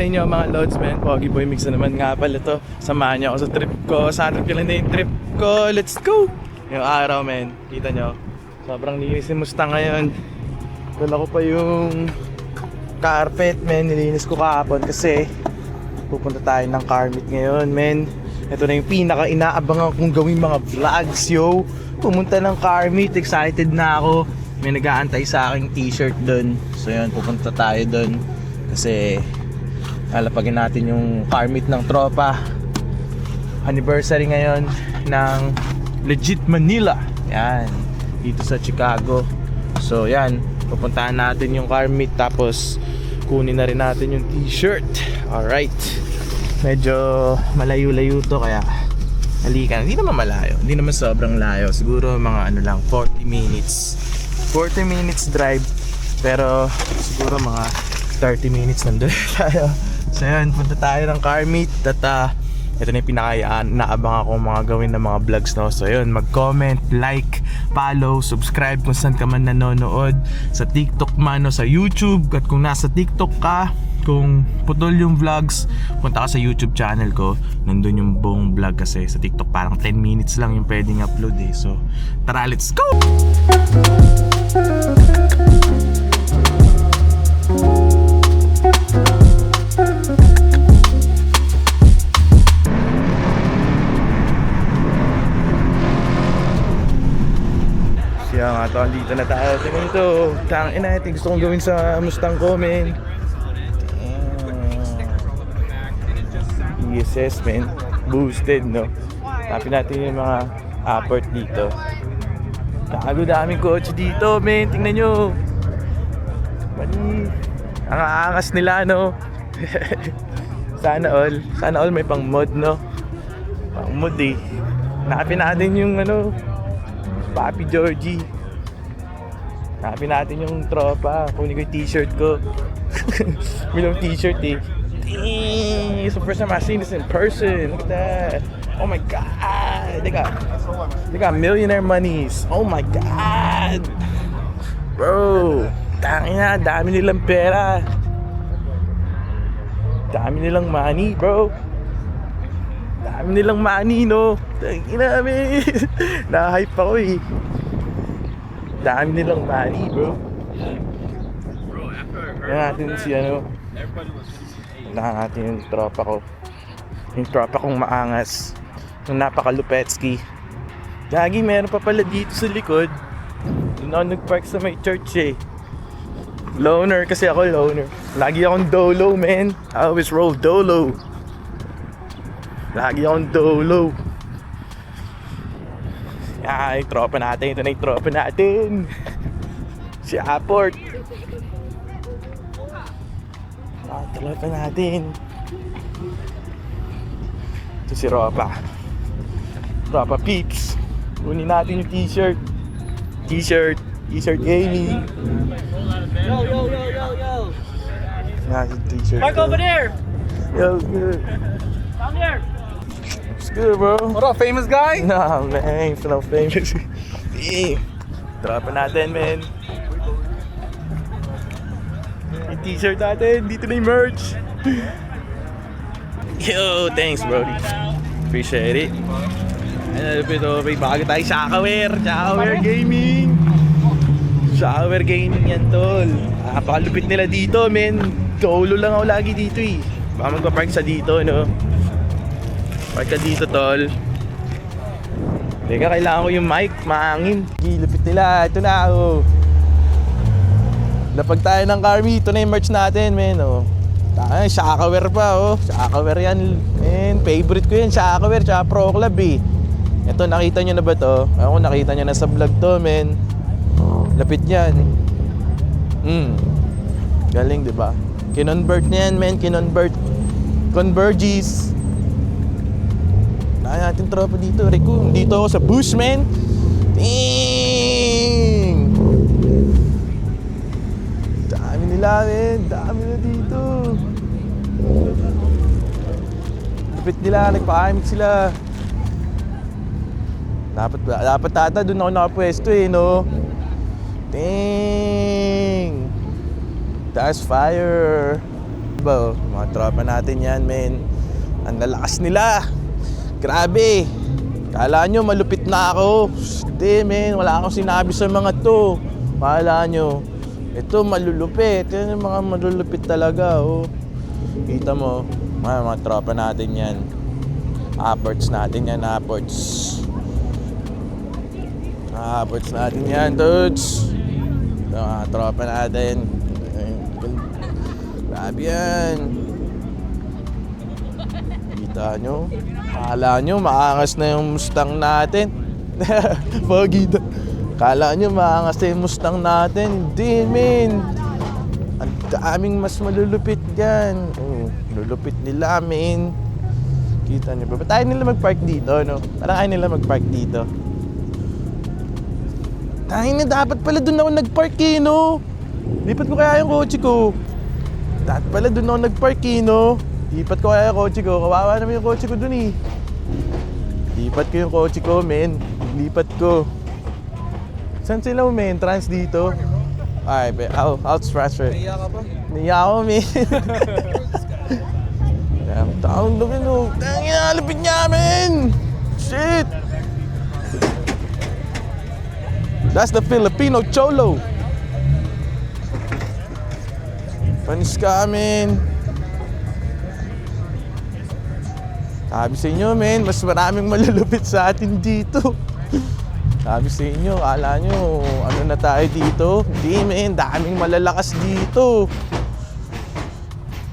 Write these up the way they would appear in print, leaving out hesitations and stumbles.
Sa inyo mga lods, man, Pogi Boy Mix na naman nga pala to. Samahan niyo ako sa trip ko. Sa trip ko lang din yung trip ko. Let's go! Yung araw, man, kita nyo, sobrang linis yung Mustang ngayon. Dala ko pa yung carpet, man. Nilinis ko kahapon kasi pupunta tayo ng car meet ngayon, man. Ito na yung pinaka inaabangan kong gawin mga vlogs, yo. Pumunta ng car meet, excited na ako. May nag-aantay sa aking t-shirt dun. So yun, pupunta tayo dun kasi lalapagin natin yung car meet ng tropa. Anniversary ngayon ng Legit Manila. Yan, dito sa Chicago. So yan, pupuntahan natin yung car meet, tapos kunin na rin natin yung t-shirt. Alright, medyo malayo-layo to kaya halika. Hindi naman malayo, hindi naman sobrang layo. Siguro mga ano lang, 40 minutes 40 minutes drive. Pero siguro mga 30 minutes nandun tayo. So yun, punta tayo ng car meet. At ito na yung pinaka-naabang ako mga gawin ng mga vlogs, no? So yun, mag-comment, like, follow, subscribe kung saan ka man nanonood, sa TikTok man o sa YouTube. At kung nasa TikTok ka, kung putol yung vlogs, punta ka sa YouTube channel ko. Nandun yung buong vlog kasi sa TikTok parang 10 minutes lang yung pwedeng upload eh. So tara, let's go! Siya nga to, andito na tayo. Tingnan ito, tangin na, gusto kong gawin sa Mustang ko, men. ESS, men, boosted, no? Tapin natin yung mga apport dito. Gago, daming kotse dito, men. Tingnan nyo. Mali. Ang aangas nila, no? Sana all may pang mod, no? Pang mod, eh. Hanapin natin yung ano, Papi Georgie. Hanapin natin yung tropa. Kunin ko yung t-shirt ko. May t-shirt, eh. Dang, it's the first time I've seen this in person. Look at that. Oh my god. They got millionaire monies. Oh my god. Bro, tangina, dami nilang pera. Dami nilang money, bro. Dami nilang money, no? Tangina, man. Na-hype ako, eh. Dami nilang money, bro. Yan natin si ano. Wala natin yung tropa ko. Yung tropa kong maangas. Yung napakalupetski. Gagi, meron pa pala dito sa likod. Doon ako nag-park sa may church, eh. Loner kasi ako, loner. Lagi akong dolo, man. I always roll dolo. Lagi akong dolo. Ay, tropa natin. Ito na yung tropa natin. Si Apport. Tropa natin. Ito si Ropa. Ropa Peeps. Kunin natin yung t-shirt. T-shirt gaming. Yo. Natin t-shirt. Park over there. Yo, good. Down there. It's good, bro. What up, famous guy? Nah, man. It's no famous. Tropa natin, man. Yung t-shirt natin. Dito na yung merch. Yo, thanks, bro. Appreciate it. Ano ito? May bago tayo. Shakaware Gaming. Shakaware Gaming yan, tol. Napakalupit nila dito, men. Dolo lang ako lagi dito, eh. Baka magpa-park sa dito, no? Park ka dito, tol. Teka, kailangan ko yung mic. Maangin. Lupit nila. Ito na, oh. Lapag tayo ng car meet. Ito na yung merch natin, men, oh. Shakaware pa, oh. Shakaware yan, men. Favorite ko yan, Shakaware, tsaka Pro Club, eh. Ito, nakita nyo na ba to? Ako, nakita nyo na sa vlog to, men. Lapit yan. Galing, diba? Kinonvert niyan, men. Converges. Kaya natin tropa dito, Rico. Dito ako sa bush, men. Ding! Dami nila, men. Dami na dito. Lupit nila, nagpa-amik sila. Dapat tata, doon ako nakapwesto, eh, no? Dang! That's fire! ba, oh. Mga tropa natin yan, men. Ang lalakas nila. Grabe. Kala nyo malupit na ako. Hindi, men. Wala akong sinabi sa mga to. Kala nyo. Ito, malulupit. Yan yung mga malulupit talaga, oh. Kita mo, mga tropa natin yan. Upwards natin yan, upwards. Upwards natin yan, dudes. Ito, mga tropa natin. Grabe yan. Kita nyo? Kala nyo, maangas na yung Mustang natin. Pogi daw. Kala nyo, maangas na yung Mustang natin. Hindi, men. Ang daming mas malulupit dyan. Oh, lulupit nila, men. Kita nyo ba? Ba't ayaw nila mag-park dito, no? Parang ayaw nila mag-park dito. Tayo na, dapat pala doon ako nag-park, eh, no? Lipat ko kaya yung kotse ko. Dapat pala doon ako nag-park, eh, no? Lipat ko kaya yung kotse ko. Kawawa naman yung kotse ko doon, eh. Lipat ko yung kotse ko, men. Lipat ko. Saan sila, men? Trans dito? Ay, I'll transfer. Naiya ka ba? Naiya ako, men. Ang taong lupin, no? Ang inalapit niya, men! Shit! That's the Filipino Cholo. Panis ka, men. Sabi sa inyo, men, mas maraming malulupit sa atin dito. Sabi sa inyo, akala nyo, ano na tayo dito? Hindi, men, daming malalakas dito.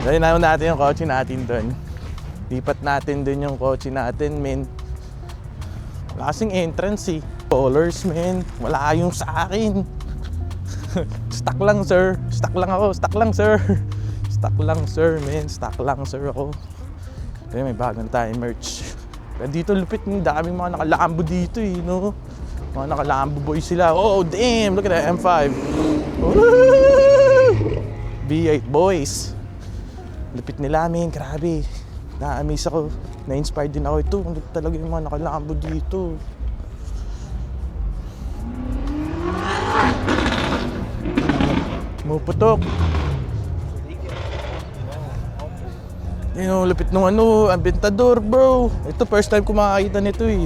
Dahil naman natin yung kotse natin doon. Lipat natin doon yung kotse natin, men. Wala kasing entrance, eh. Dollars, men. Wala yung sa akin. Stuck lang, sir. Stuck lang ako. Stuck lang, sir. Stuck lang, sir, men. Stuck lang, sir, ako. Kaya may bago na tayong merch. Pero dito lupit, ng daming mga nakalambo dito, eh, no? Mga nakalambo boys sila. Oh, damn! Look at that, M5. Woo! V8 boys. Lupit nila, men. Grabe. Na-amaze ako. Na-inspired din ako. Ito, ano talaga yung mga nakalambo dito. Muputok. Yun know, lupit nung ano, Aventador, bro. Ito, first time ko makakita nito, eh.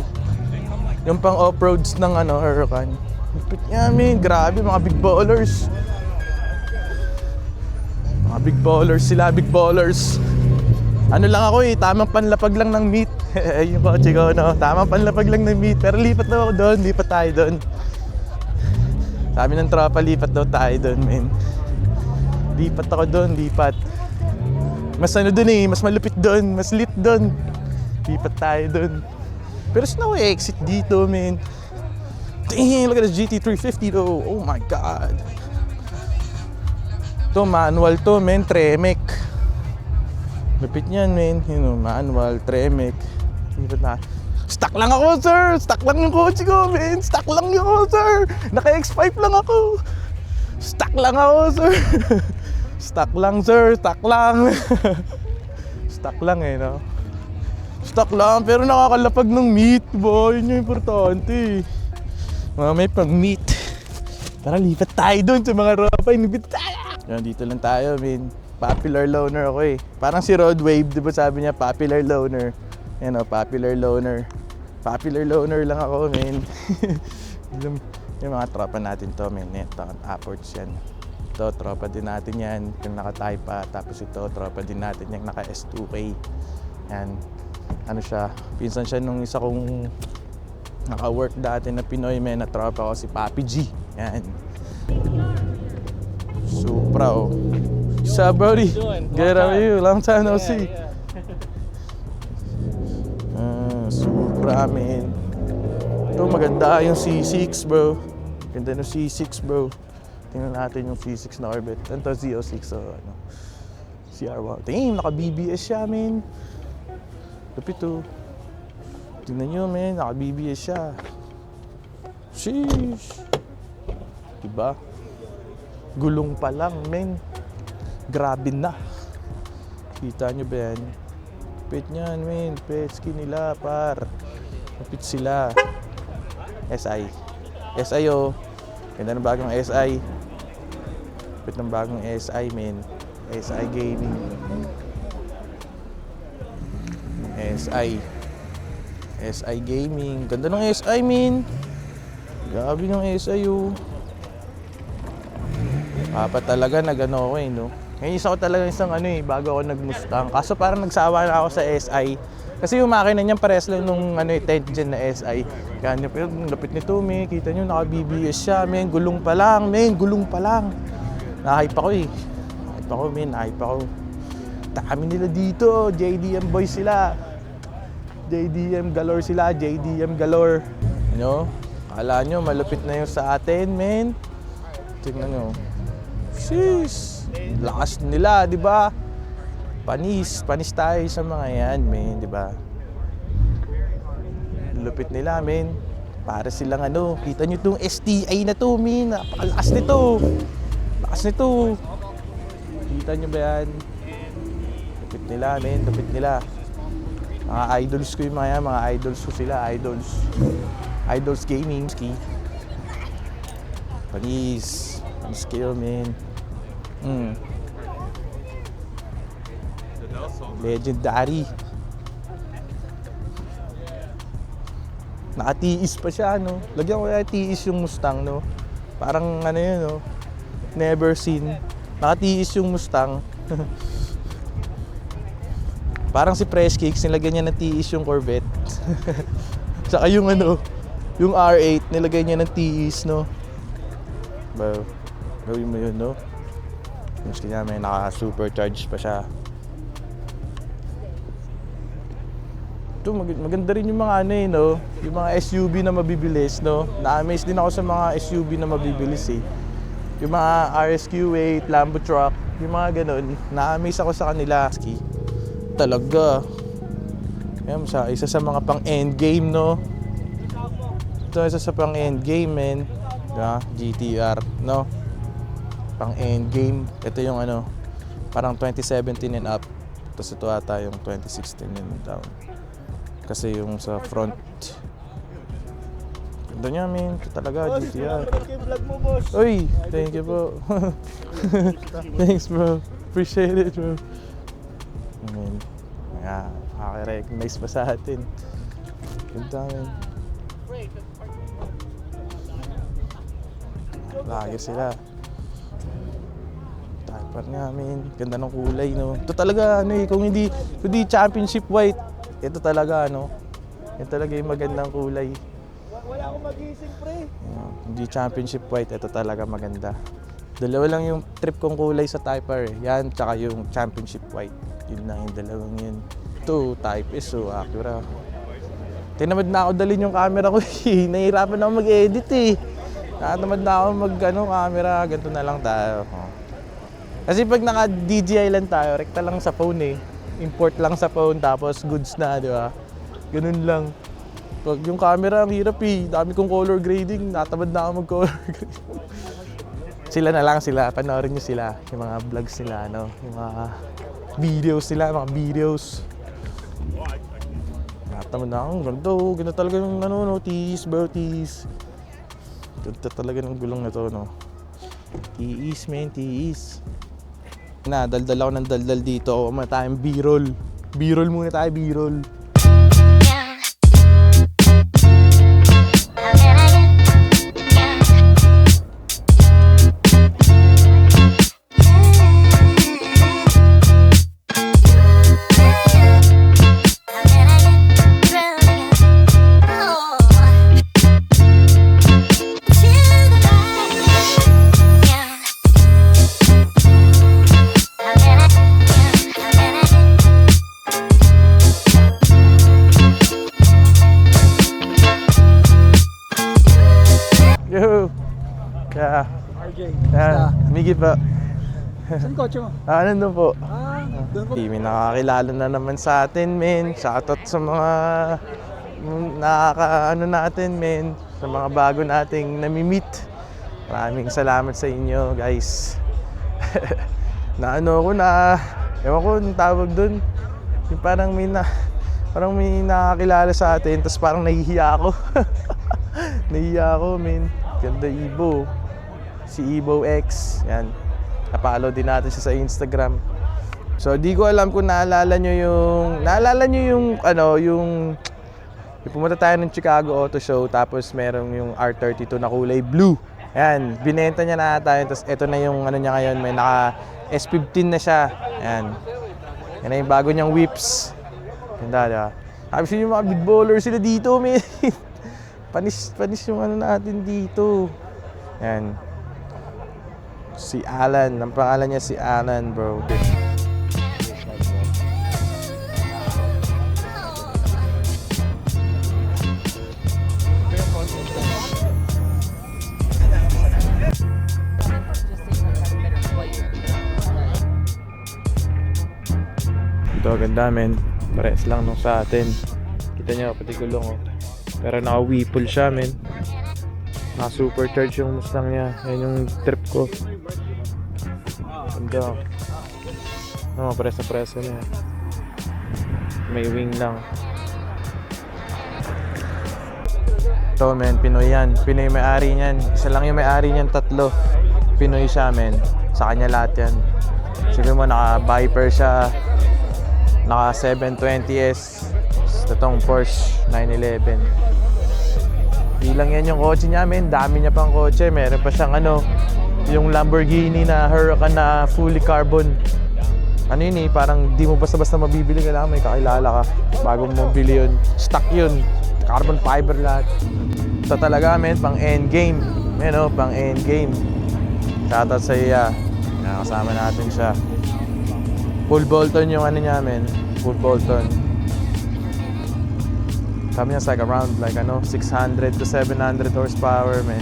Yung pang off-roads ng ano, Huracan. Lupit niya, men. Grabe, mga big ballers. Mga big ballers sila, big ballers. Ano lang ako, eh, tamang panlapag lang ng meat. Yung kotse ko, no? Tamang panlapag lang ng meat. Pero lipat na ako doon, lipat tayo doon. Sabi ng tropa, lipat daw tayo doon, men. Lipat ako doon, lipat. Mas ano doon, eh, mas malupit doon, mas lit doon. Lipat tayo doon. Pero saan ako exit dito, men? Dang, look at this GT350 though. Oh my God. To manual to, men, Tremec. Lupit niyan, men. You know, manual, Tremec. Lipat na. Stuck lang ako, sir! Stuck lang yung kotse ko, men! Stuck lang yung ako, sir! Naka-X5 lang ako! Stuck lang ako, sir! Stuck lang, sir! Stuck lang! Stuck lang, eh, no? Stuck lang, pero nakakalapag ng meat, boy. Yun yung importante. Mga may pang meat. Tara, lipat tayo doon sa mga ropa. Inibit tayo! Yan, dito lang tayo, men. Popular loner ako, eh. Parang si Rod Wave, di ba sabi niya, popular loner. Yan, o, popular loner. Popular loner lang ako, men. Yung mga tropa natin to, men. Ito, upwards yan. Ito, tropa din natin yan. Yung naka-type pa. Tapos ito, tropa din natin yung naka-S2K. Yan. Ano siya, pinsan siya nung isa kong naka-work dati na Pinoy, men, na tropa ko, si Papi G. Yan. Supra, oh. What's up, Brody? Good, how are you? Long time no see. Supra, man. Ito, maganda yung C6, bro. Ganda ng C6, bro. Tingnan natin yung C6 na Corvette. Ito, Z06, so, ano, CR1. Tingnan, naka-BBS siya, man. Lupit, oh. Tingnan nyo, man, naka-BBS siya. Sheesh. Diba? Gulong pa lang, men. Grabe na. Kita nyo ba yan? Pit nyan, men. Petski nila, par. Pit sila. SI. SI, oh. Ganda ng bagong SI. Pit ng bagong SI, men. SI Gaming. SI Gaming. Ganda ng SI, min. Grabe ng SI, oh. Papa talaga nag-ano ako eh, no? Ngayon isa ko talaga isang bago ako nag-Mustang. Kaso parang nagsawa na ako sa SI. Kasi yung makina niyan parehas lang nung 10th gen na SI. Kaya nyo, pero lapit nito, men. Kita nyo, naka-BBS siya, men. Gulong pa lang, men. Gulong pa lang. Na-hype ako eh. Hype ako, men. Hype ako. Dami nila dito. JDM boys sila. JDM galore sila. JDM galore. Ano? Akala nyo, malupit na yung sa atin, men. Tingnan nyo. Sheesh. Lakas nila, di ba? Panis tayo sa mga yan, men, di ba? Lupit nila, men. Para silang kita nyo itong STI na to, men. Napakalakas nito. Lakas nito. Kita nyo ba yan? Lupit nila, men. Lupit nila. Mga idols ko yung mga yan. Mga idols ko sila. Idols Gaming. Ski. Panis kayo, men. Legendary. Nakatiis pa siya, no? Lagyan ko kaya tiis yung Mustang, no? Parang yun, no? Never seen. Nakatiis yung Mustang. Parang si Fresh Kicks, nilagyan niya ng tiis yung Corvette. Tsaka yung yung R8, nilagay niya ng tiis, no? Well, gawin mo yun, no? Gusto niya, may naka-supercharge pa siya. Ito, maganda rin yung mga no? Yung mga SUV na mabibilis, no? Na-amaze din ako sa mga SUV na mabibilis, eh. Yung mga RSQ8, Lambo truck, yung mga ganun. Na-amaze ako sa kanila. Talaga. Yan, isa sa mga pang-endgame, no? Ito, isa sa pang-endgame, men. Diba? GTR, no? Pang-endgame. Ito yung parang 2017 and up. Tapos ito ata yung 2016 and down. Kasi yung sa front. Ganda niya, men. Ito talaga, GTR. Uy, thank you po. Thanks, bro. Appreciate it, bro. Amen. Nakaka-recognize pa sa atin. Ganda, men. Lagi sila. Typer nga, men. Ganda ng kulay, no? Ito talaga, kung hindi championship white, ito talaga, Ito talaga yung magandang kulay. Wala akong magising, pre. Hindi championship white, ito talaga maganda. Dalawa lang yung trip kong kulay sa Typer, eh. Yan, tsaka yung championship white. Yun lang yung dalawang yun. Ito, Type S, so Acura. Tinamad na ako dalhin yung camera ko, eh. Nahihirapan ako mag-edit, eh. Nakatamad na ako camera, ganito na lang tayo. Kasi pag naka-DJI lang tayo, rekta lang sa phone, eh. Import lang sa phone, tapos goods na, di ba? Ganun lang. Pag yung camera, ang hirap, eh. Dami kong color grading, natamad na ako mag-color grading. Sila na lang, panoorin nyo sila. Yung mga vlogs nila, yung mga videos nila, Natamad na ako, ganito talaga yung tease, bro, tease. Ganda talaga ng gulong na to, no? Tiis, men, tiis. Daldal ako ng daldal dito. Muna tayong B-roll. B-roll muna tayo, B-roll. Migi pa. Saan kotse mo? Nandun po. Doon po. May nakakilala na naman sa atin, men. Shoutout sa mga natin, men. Sa mga bago nating nami-meet. Maraming salamat sa inyo, guys. Ewan ko yung tawag dun. Yung parang may nakakilala sa atin, tapos parang nahihiya ako. Nahihiya ako, men. Ganda Ibo. Si Evo X, yan. Napalo din natin siya sa Instagram. So di ko alam kung naalala nyo yung pumunta tayo ng Chicago Auto Show, tapos merong yung R32 na kulay blue. Ayan, binenta niya na ata yun. Tapos ito na yung ano niya ngayon, may naka S15 na siya. Ayan. Yan na yung bago niyang whips. Ganda, diba? Sabi yung mga big bowlers sila dito, man. Panis yung ano natin dito. Ayan. Si Alan. Ang pangalan niya si Alan, bro. Ito, ganda, men. Pares lang nung sa atin. Kita nyo, pati gulong, oh. Pero naka-weeple siya, men. Naka-supercharge yung Mustang niya. Yan yung trip ko. Ganda. Oh, pares na pares niya. May wing lang. Ito, men. Pinoy yan. Pinoy may-ari niyan. Isa lang yung may-ari niyan, 3. Pinoy siya, men. Sa kanya lahat yan. Sabi mo, naka-Viper siya. Naka 720S. Itong Porsche 911. Di lang yan yung kotse niya, men. Dami niya pang kotse. Meron pa siyang yung Lamborghini na Huracan na fully carbon. Ano yun eh, parang di mo basta-basta mabibili. Kailangan may kakilala ka bago mo bili yun. Stock yun. Carbon fiber lahat. Ito talaga, men, pang endgame. Pang endgame. Shoutout sa iya. Nakasama natin siya. Full Bolton yung ano niya, men. Full Bolton. Sabi niya, it's like around 600 to 700 horsepower, man.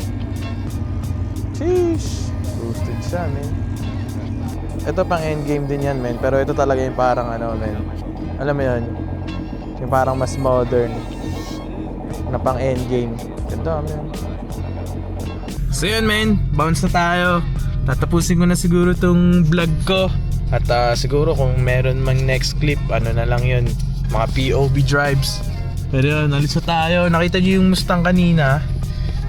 Sheesh! Boosted siya, man. Ito pang endgame din yan, man. Pero ito talaga yung parang man. Alam mo yun? Yung parang mas modern na pang endgame. Ganda, man. So yun, man. Bounce na tayo. Tatapusin ko na siguro tong vlog ko. At siguro kung meron mang next clip, ano na lang yun, mga POV drives. Pero yun, alis na tayo. Nakita niyo yung Mustang kanina.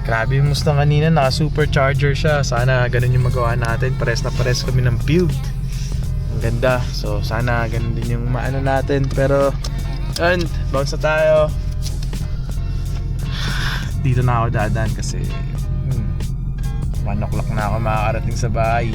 Grabe yung Mustang kanina, naka supercharger siya. Sana ganun yung magawa natin. Pares na pares kami ng build. Ang ganda. So sana ganun din yung maano natin. Pero yun, bounce na tayo. Dito na ako dadaan kasi 1 o'clock na ako makakarating sa bahay.